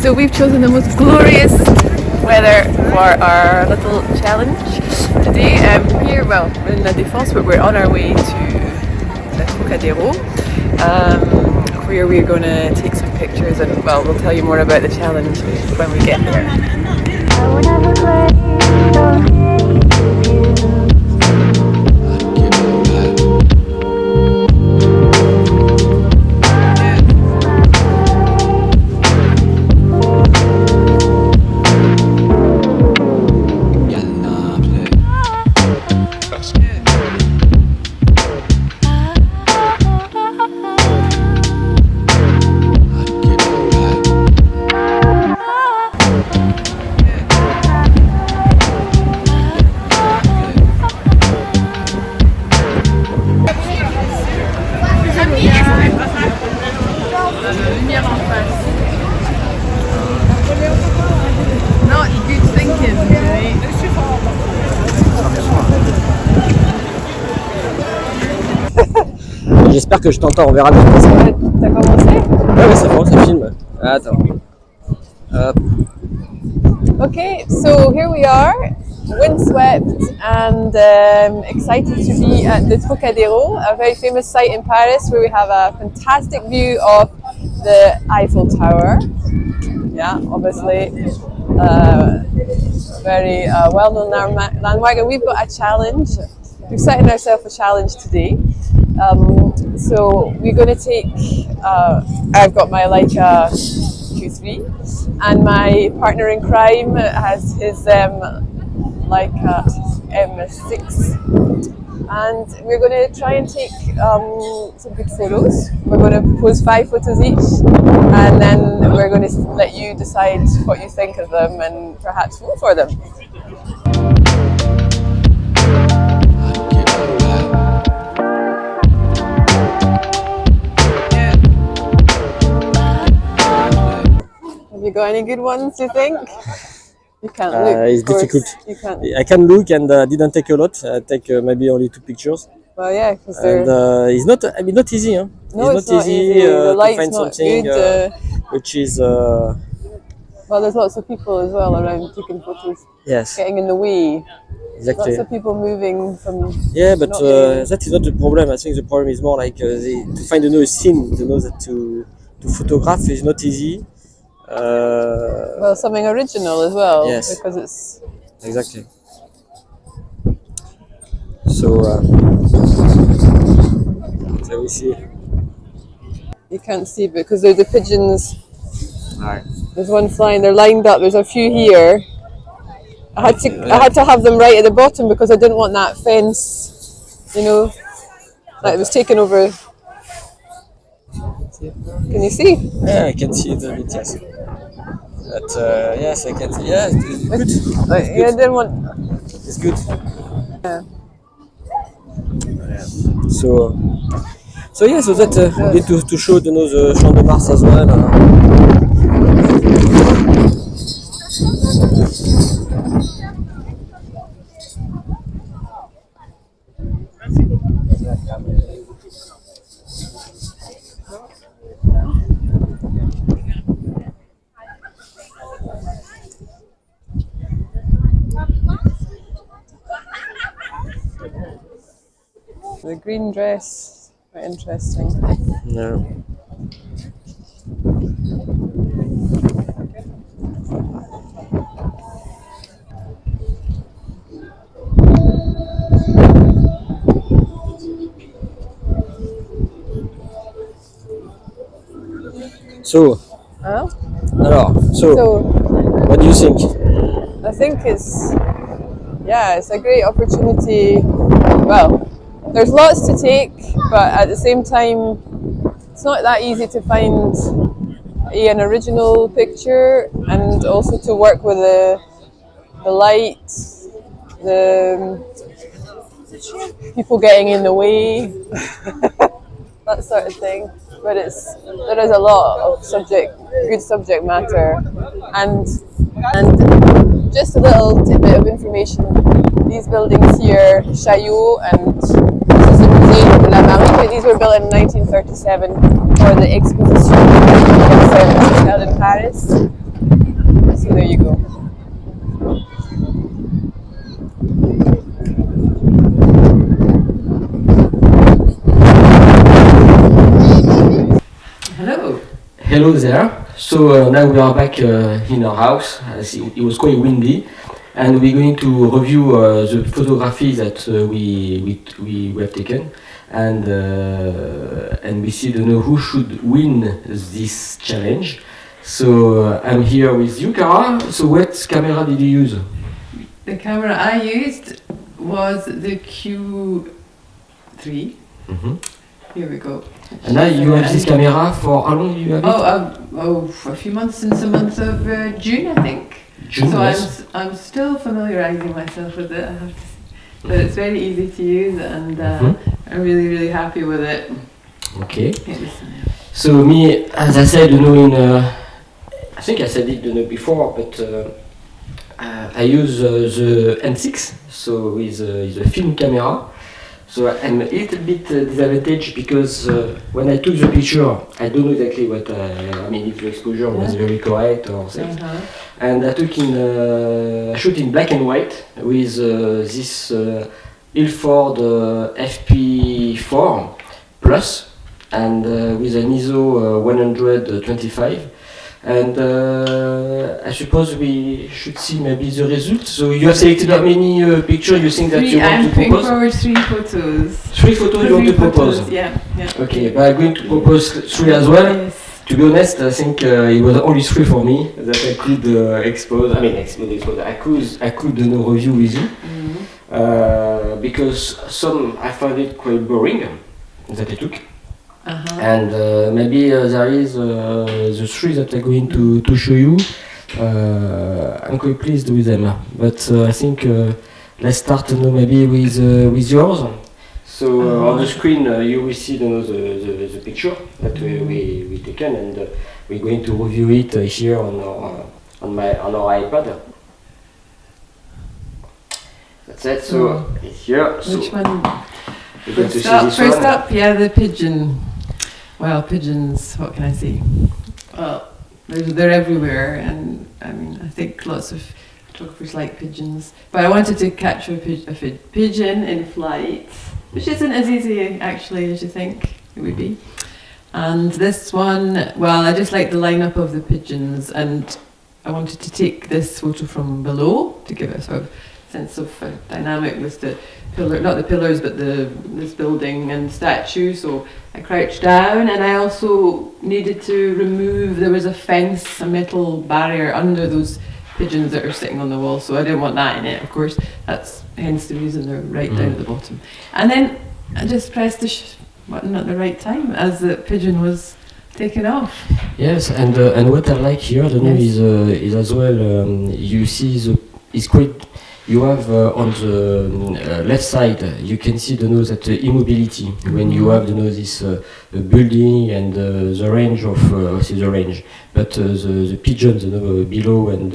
So we've chosen the most glorious weather for our little challenge today. Here, well, we're in La Défense, but we're on our way to the Trocadero, where we're going to take some pictures, and well, we'll tell you more about the challenge when we get there. J'espère que je t'entends, on verra bien. T'as commencé? Ouais, c'est bon, ça filme. Attends. Okay, so here we are, windswept and excited to be at the Trocadero, a very famous site in Paris where we have a fantastic view of the Eiffel Tower. Yeah, obviously, very well-known landmark, and we've got a challenge. We're setting ourselves a challenge today. So we're going to take, I've got my Leica Q3 and my partner in crime has his Leica M6, and we're going to try and take some good photos. We're going to pose 5 photos each, and then we're going to let you decide what you think of them and perhaps vote for them. Have you got any good ones, you think? You can't look. It's difficult. You can't. I can look and didn't take a lot. I take maybe only 2 pictures. Well, yeah, because it's not. I mean, not easy. Huh? No, it's not easy. The to light's find not something good. which is. Well, there's lots of people as well around taking photos. Yes. Getting in the way. Exactly. Lots of people moving from. Yeah, but that is not the problem. I think the problem is more like to find a scene. To know that to photograph is not easy. Well, something original as well. Yes. Because it's. Exactly. So we see. You can't see because there's the pigeons. Right. There's one flying. They're lined up. There's a few here. I had to have them right at the bottom because I didn't want that fence. You know, that it was taken over. Can you see? Yeah, I can see it a bit. Yes. But yes, I can see. Yeah, it's good. Yeah, I didn't want. It's good. Yeah. So yeah, so that need to show the Champ de Mars as well. The green dress, quite interesting. No. So Huh? Alors, So what do you think? I think it's a great opportunity. Well, there's lots to take, but at the same time, it's not that easy to find an original picture and also to work with the light, the people getting in the way, that sort of thing. But there is a lot of good subject matter, and just a little tidbit of information. These buildings here, Chaillot and this is the Musée de la Marine. These were built in 1937 for the Exposition Universelle which was held in Paris. So there you go. Hello. Hello there. So now we are back in our house. It was quite windy, and we're going to review the photography that we have taken, and we see who should win this challenge. So I'm here with you, Cara. So what camera did you use? The camera I used was the Q3. Mm-hmm. Here we go. And now you have this camera for how long do you have it? For a few months, since the month of June, I think. June, so yes. I'm still familiarising myself with it, I have to say. But it's very easy to use, and I'm really, really happy with it. Okay. So me, as I said, I think I said it before, but I use the M6, so with a film camera. So I'm a little bit disadvantaged because when I took the picture, I don't know exactly what if the exposure was very correct or something. And I shoot in black and white with this Ilford FP4 Plus and with an ISO 125. And I suppose we should see maybe the results. So you have selected how many pictures you think that you want to propose? I'm putting forward 3 photos. 3 photos you want to propose? Yeah. Okay, but I'm going to propose 3 as well. Yes. To be honest, I think it was only 3 for me that I could expose. I could review with you. Mm-hmm. Because some I found it quite boring that I took. And maybe there is the 3 that I'm going to show you. I'm quite pleased with them. But I think let's start maybe with yours. So on the screen you will see the picture that we taken, and we're going to review it here on our iPad. That's it. So it's here. Which one? We're going to see this First one. up, the pigeon. Well, pigeons, what can I say? Well, they're everywhere, and I think lots of photographers like pigeons. But I wanted to capture a pigeon in flight, which isn't as easy actually as you think it would be. And this one, well, I just like the lineup of the pigeons, and I wanted to take this photo from below to give it a sort of sense of dynamic with the pillar, not the pillars, but this building and statue. So I crouched down, and I also needed to remove, there was a fence, a metal barrier under those pigeons that are sitting on the wall, so I didn't want that in it, of course. That's hence the reason they're right down at the bottom. And then I just pressed the button at the right time as the pigeon was taken off. Yes, and what I like here, is as well, you see it's quite. You have on the left side, you can see that immobility when you have this building and the range of the pigeons below and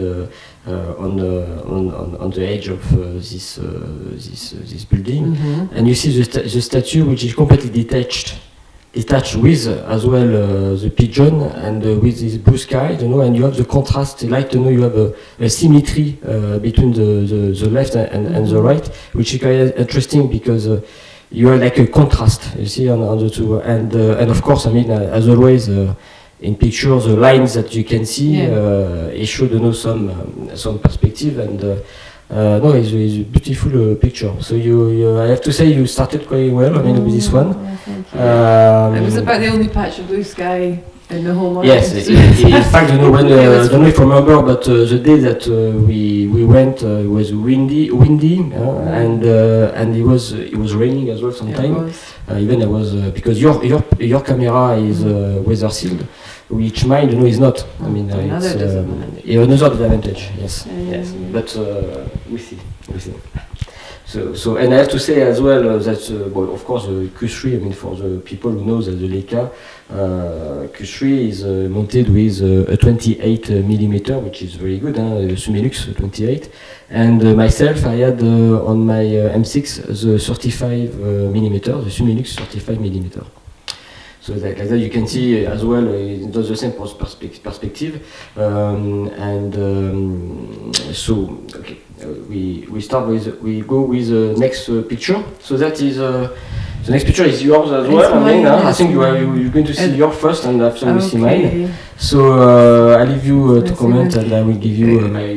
on the edge of this building, and you see the statue which is completely detached with as well the pigeon and with this blue sky, and you have the contrast, you have a symmetry between the left and the right, which is quite interesting because you have like a contrast, you see, on the two, and of course, as always, in pictures, the lines that you can see, it should some perspective, and it's a beautiful picture. So I have to say you started quite well. With this one. It was about the only patch of blue sky in the whole morning. Yes, in fact, you know, when I don't know if you remember, but the day that we went, it was windy, and it was raining as well sometimes. Even I was because your camera is weather sealed, which mine, you know, is not. I mean, it's another disadvantage. Yes, yes, but we see. So, and I have to say as well that, well, of course, Q3, I mean, for the people who know that the Leica Q3 is mounted with a 28 millimeter, which is very good, Sumilux 28. And myself, I had on my M6 the 35 millimeter, the Sumilux 35 millimeter. So like that you can see as well, it does the same perspective. So, okay, we go with the next picture. So that is, the next picture is yours as well. I think you're going to see yours first and after we see mine. So I'll leave you to comment and I will give you my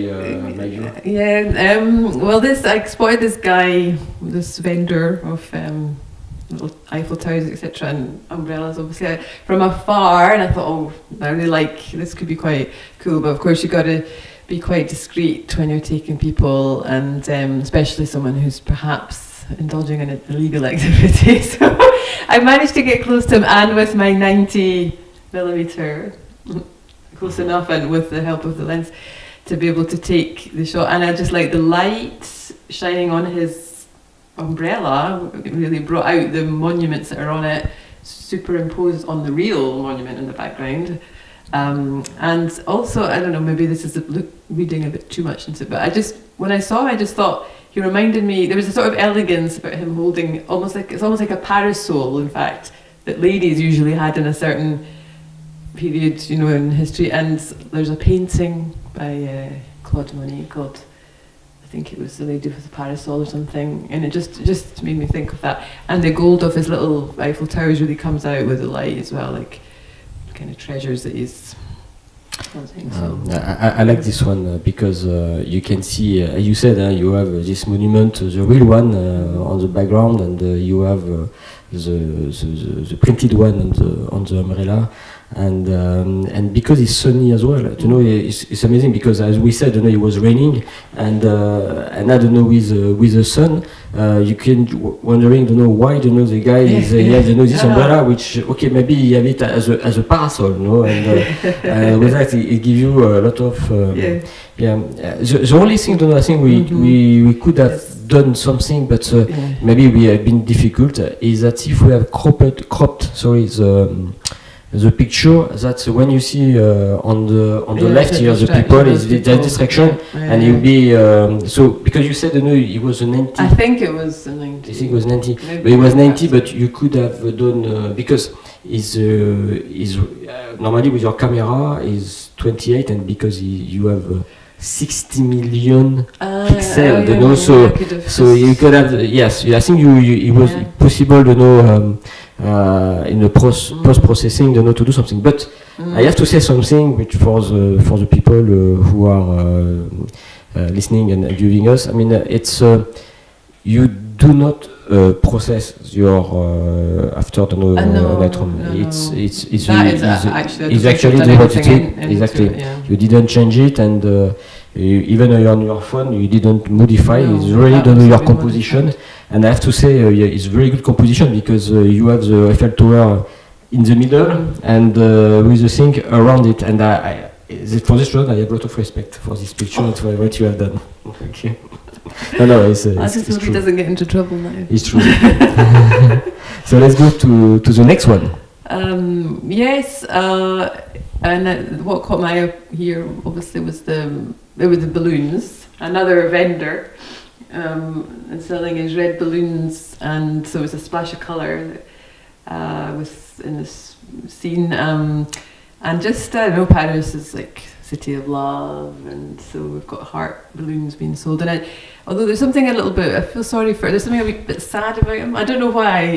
view. Yeah, well I spotted this guy, this vendor of little Eiffel Towers, etc., and umbrellas, obviously, from afar, and I thought, oh, I really like, this could be quite cool, but of course you've got to be quite discreet when you're taking people, and especially someone who's perhaps indulging in illegal activity. So I managed to get close to him, and with my 90 millimeter, close enough, and with the help of the lens, to be able to take the shot, and I just like the light shining on his umbrella. It really brought out the monuments that are on it, superimposed on the real monument in the background. And also, I don't know, maybe this is reading a bit too much into it, but when I saw him, I just thought he reminded me, there was a sort of elegance about him holding, it's almost like a parasol, in fact, that ladies usually had in a certain period, you know, in history. And there's a painting by Claude Monet called, I think it was The Lady with the Parasol or something, and it just made me think of that. And the gold of his little Eiffel Towers really comes out with the light as well, like kind of treasures that he's wanting. I like this one because you can see, as you said, you have this monument, the real one on the background, and you have the printed one on the umbrella. And because it's sunny as well, you know, it's amazing because, as we said, you know, it was raining, and I don't know, with the sun, you can wondering, you know, why, you know, the guy is he has, you know, this umbrella, which, okay, maybe he have it as a parasol, you know, and with that it gives you a lot of The only thing, you know, I think we could have done something, but maybe we have been difficult, is that if we have cropped the picture, that when you see on the left here, the people is the distraction, and you'll be so, because you said, you know, it was a 90. I think it was a 90. I think it was 90, but it was 90. But you could have done because is normally with your camera is 28, and because you have 60 million pixels, you know, so you could have, yes, I think it was possible, you know, in the post-processing, you know, to do something. But I have to say something which for the people who are listening and viewing us. I mean, it's you do not process your after the Lightroom. It's actually the what it is. Exactly. You didn't change it, and even on your phone, you didn't modify. It's really done your composition. And I have to say, it's very good composition because you have the Eiffel Tower in the middle and with the thing around it. And for this reason, I have a lot of respect for this picture and for what you have done. Okay. No, it's I just hope he doesn't get into trouble now. It's true. So let's go to the next one. Yes, and what caught my eye here obviously was the balloons. Another vendor and selling his red balloons, and so it was a splash of colour with in this scene. And just I know Paris is like city of love, and so we've got heart balloons being sold. And although there's something a little bit, I feel sorry for. There's something a wee bit sad about him. I don't know why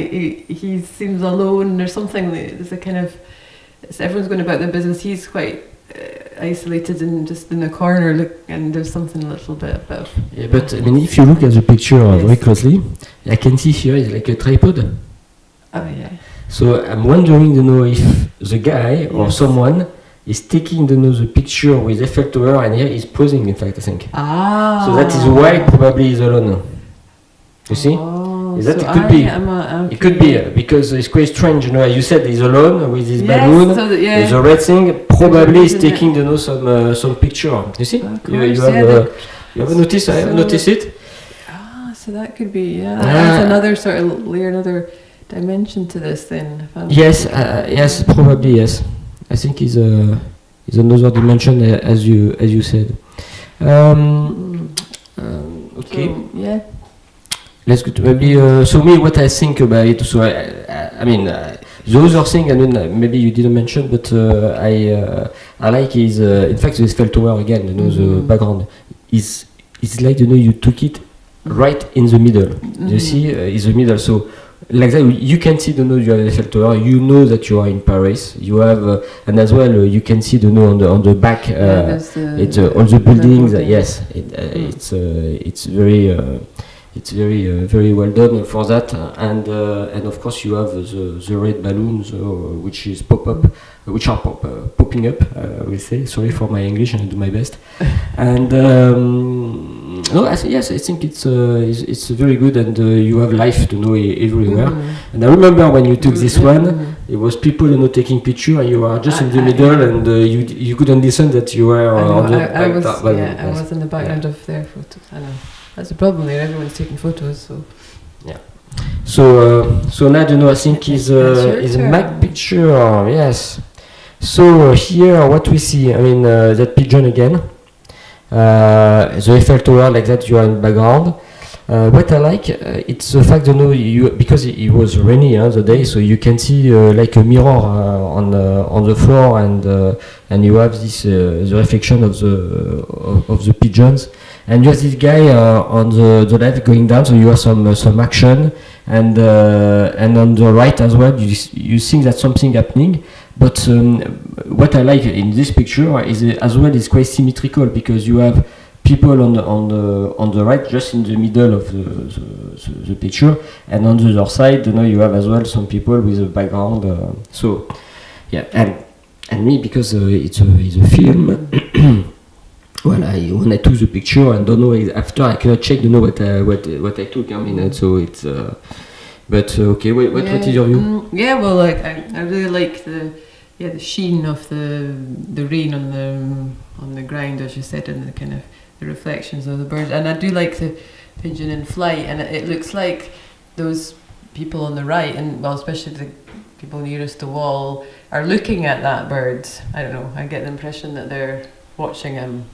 he seems alone. There's something. There's a kind of. Everyone's going about their business. He's quite isolated and just in a corner. And there's something a little bit about. Yeah, but I mean, if you look at the picture very closely, I can see here is like a tripod. Oh yeah. So I'm wondering, you know, if the guy or Yes. someone is taking the picture with Eiffel Tower, and here he's posing. In fact, I think. Ah. So that is why probably he's alone. You see? Oh, Is that so it could be? okay. It could be because it's quite strange. You know, as you said, he's alone with his Yes, balloon. so that- yeah. The red thing probably is Isn't taking some picture. You see? Of You course, have yeah, you have noticed? I have so- noticed it. Ah, so that could be, that's another sort of layer, another dimension to this then. if I'm Yes, thinking. yes, probably yes. I think is another dimension as you said. Okay. So, yeah. Let's go to maybe. So me, what I think about it. So I mean, the other thing, I mean, maybe you didn't mention, but I like is in fact the Eiffel Tower again. You know, the background is it's like you took it right in the middle. You see, is the middle. So like that, you can see you have the Eiffel Tower. You know that you are in Paris. You have and as well you can see on the back. There's It's all the buildings. building. Yes, it's very. It's very well done for that, and of course you have the red balloons which are popping up. I will say sorry for my English, and I do my best. And no, yes, I think it's very good, and you have life everywhere. And I remember when you took this one, it was people taking picture, and you are just in the middle, and you couldn't listen that you were on the I was, back. I was in the background of their photos. I know. That's the problem there. Everyone's taking photos, so. So now I think is a turn. Mac picture. Yes. So here what we see, I mean that pigeon again, the Eiffel Tower like that you are in background. What I like, it's the fact you because it was rainy the day, so you can see like a mirror on the floor, and you have this the reflection of the pigeons, and you have this guy on the left going down, so you have some action, and on the right as well you think that something happening. But what I like in this picture is as well is quite symmetrical, because you have people on the right, just in the middle of the picture, and on the other side, you have as well some people with a background. So, yeah, and me, because it's a film. Well, when I took the picture and don't know after, I cannot check, what I took. I mean, so it's. But okay, what is your view? Yeah, well, like I really like the sheen of the rain on the ground, as you said, and the kind of the reflections of the birds, and I do like the pigeon in flight, and it looks like those people on the right, and well, especially the people nearest the wall, are looking at that bird. I don't know, I get the impression that they're watching him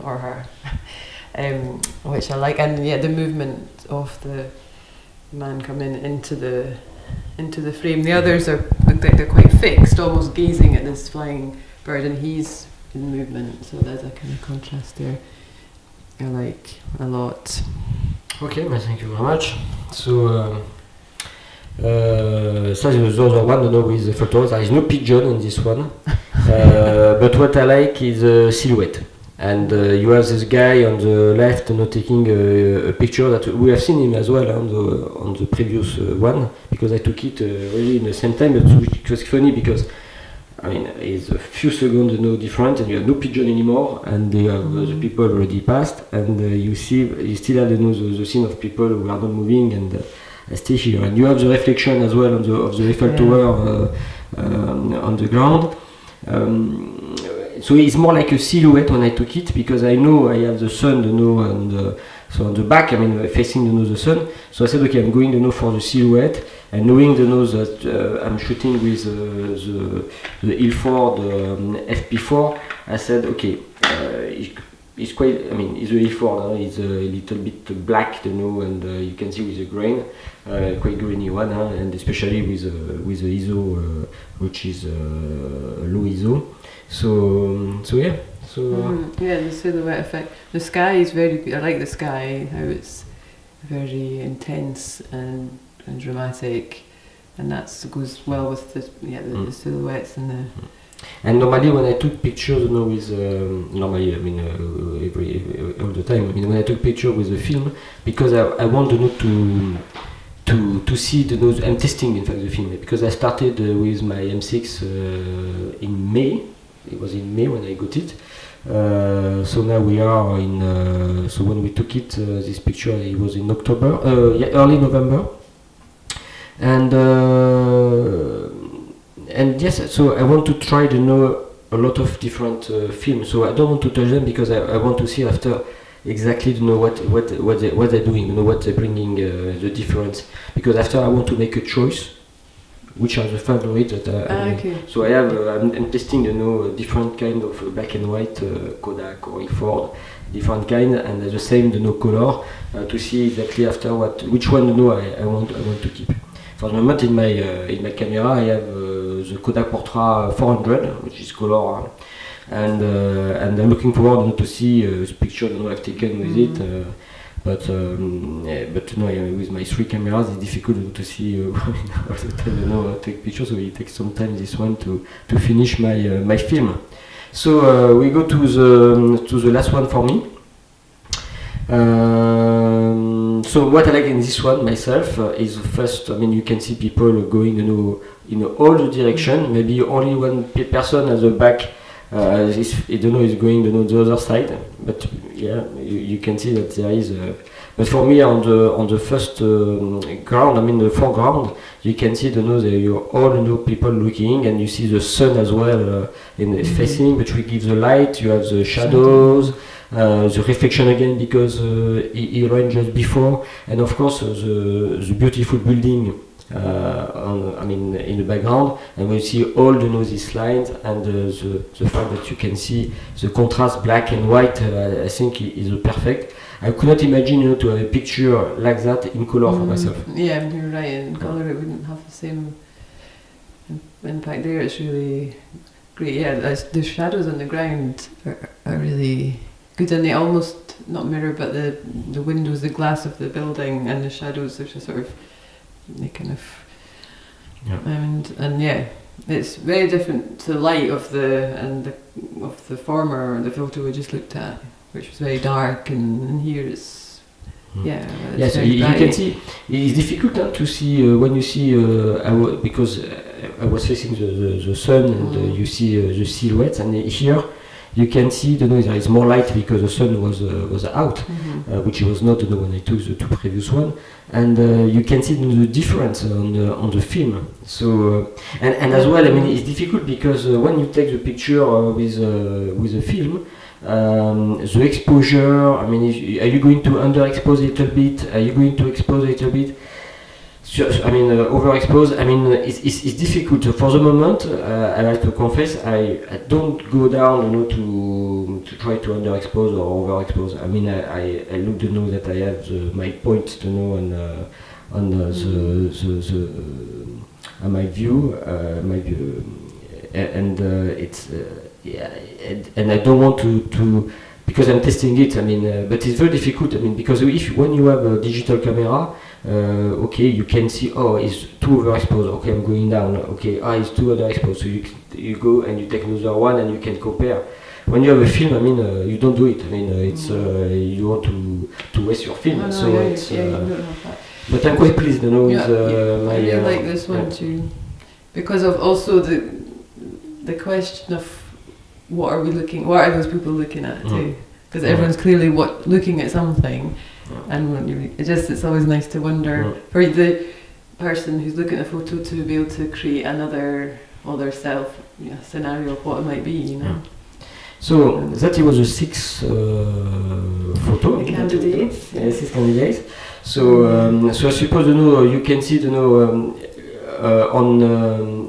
or her, which I like, and yeah, the movement of the man coming into the frame. The others look like they're quite fixed, almost gazing at this flying bird, and he's in movement, so there's a kind of contrast there I like a lot. Okay, well, thank you very much. So so the other one, with the photos, there is no pigeon in this one, but what I like is a silhouette, and you have this guy on the left taking a picture that we have seen him as well on the previous one, because I took it really in the same time, but it was funny because I mean, it's a few seconds different, and you have no pigeon anymore, and the people already passed, and you still have the scene of people who are not moving and stay here, and you have the reflection as well of the Eiffel Tower on the ground. So it's more like a silhouette when I took it, because I know I have the sun, and so on the back, I mean, facing the sun. So I said, okay, I'm going for the silhouette, and knowing that I'm shooting with the Ilford FP4, I said, okay, it's quite. I mean, it's the Ilford. It's a little bit black, and you can see with the grain, quite grainy one, and especially with the ISO, which is low ISO. So yeah. So yeah, the silhouette effect. The sky is very good. I like the sky, how it's very intense and dramatic, and that goes well with the silhouettes and the. And normally when I took pictures, with normally I mean all the time. I mean when I took picture with the film, because I want to to see the nose. I'm testing in fact the film because I started with my M6 in May. It was in May when I got it. So now we are in. So when we took it, this picture, it was in October, early November, and yes. So I want to try to know a lot of different films. So I don't want to touch them because I want to see after exactly to know what they're doing, you know what they're bringing, the difference. Because after I want to make a choice, which are the favorites that okay. So I have I'm testing, you know, different kind of black and white Kodak or Ilford, different kind, and the same, you know, color to see exactly after which one, you know, I want to keep. For the moment in my camera I have the Kodak Portra 400, which is color. And I'm looking forward, you know, to see the picture, you know, I've taken with it. But you know, with my 3 cameras, it's difficult, you know, to see all the time, you know, take pictures. So it takes some time, this one, to finish my film. So we go to the last one for me. So what I like in this one myself is first, I mean, you can see people going, you know, in all the direction. Maybe only one person at the back. I don't know, is going, you know, the other side, but yeah, you can see that there is. But for me, on the first ground, I mean the foreground, you can see, you know, you all, you know, people looking, and you see the sun as well in facing, but we give the light. You have the shadows, the reflection again because it rained just before, and of course the beautiful building. I mean, in the background, and we see all, you know, these lines, and the fact that you can see the contrast black and white, I think is perfect. I could not imagine, you know, to have a picture like that in color for myself. Yeah, you're right. In color, it wouldn't have the same impact there. It's really great. Yeah, the shadows on the ground are really good, and they almost not mirror, but the windows, the glass of the building, and the shadows. There's a sort of they kind of, yeah. And yeah, it's very different to the light of the former, the photo we just looked at, which was very dark, and here it's yeah. Yes, you can see it's difficult to see when you see because I was facing the sun, and you see the silhouettes, and here you can see, you know, there is more light because the sun was out, which was not, you know, when I took the 2 previous one, and you can see, you know, the difference on the film. So and as well, I mean, it's difficult because when you take the picture with a film, the exposure. I mean, are you going to underexpose a little bit? Are you going to expose a little bit? I mean, overexposed. I mean, it's difficult for the moment. I like to confess, I don't go down, you know, to try to underexpose or overexpose. I mean, I look to know that I have my point to know on my view, and it's yeah, and I don't want to because I'm testing it. I mean, but it's very difficult. I mean, because when you have a digital camera. Okay, you can see, oh, it's too overexposed, okay, I'm going down, okay, it's too underexposed, so you go and you take another one and you can compare. When you have a film, I mean, you don't do it. I mean, it's you want to waste your film, so it's. You don't have that. But I'm quite pleased, you know, with my. I really like this one too, because of also the question of what are those people looking at too? Because everyone's clearly looking at something. And when it's always nice to wonder for the person who's looking at a photo to be able to create another other self scenario of what it might be, you know. So that it was a 6 photo. Candidates. Yeah, 6 candidates. So so I suppose, you know, you can see, you know,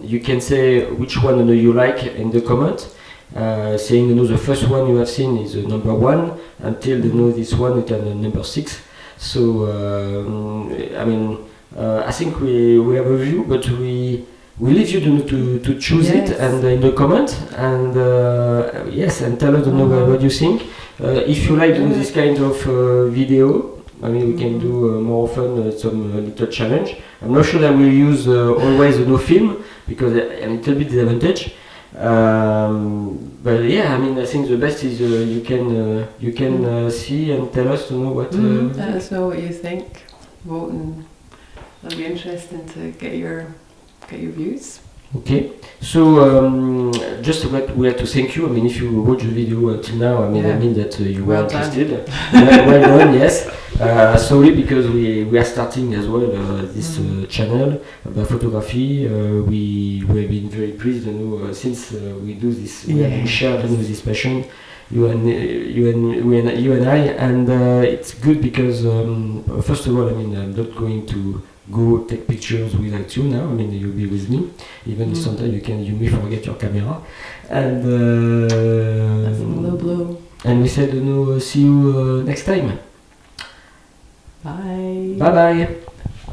you can say which one, you know, you like in the comment. Saying, you know, the first one you have seen is number 1 until, you know, this one it is number 6. So I mean, I think we have a view, but we leave you, you know, to choose it, and in the comment, and yes, and tell us, you know, what you think. If you like, you know, this kind of video, I mean, we can do more often some little challenge. I'm not sure I will use always, you know, film because I'm a little bit disadvantaged. But yeah, I mean, I think the best is you can see and tell us, to know what. Let us know what you think. Vote and it'll be interesting to get your views. Okay, so just we have to thank you. I mean, if you watch the video until now, I mean, Yeah. I mean that you were Well interested. Well done, yes. Sorry, because we are starting as well this channel about photography. We have been very pleased, since we do this. We have been shared this passion. You and I, and it's good because first of all, I mean, I'm not going to go take pictures without you now. I mean, you'll be with me, even if sometimes you may forget your camera. And That's a low blow. and we said, see you next time. Bye. Bye bye.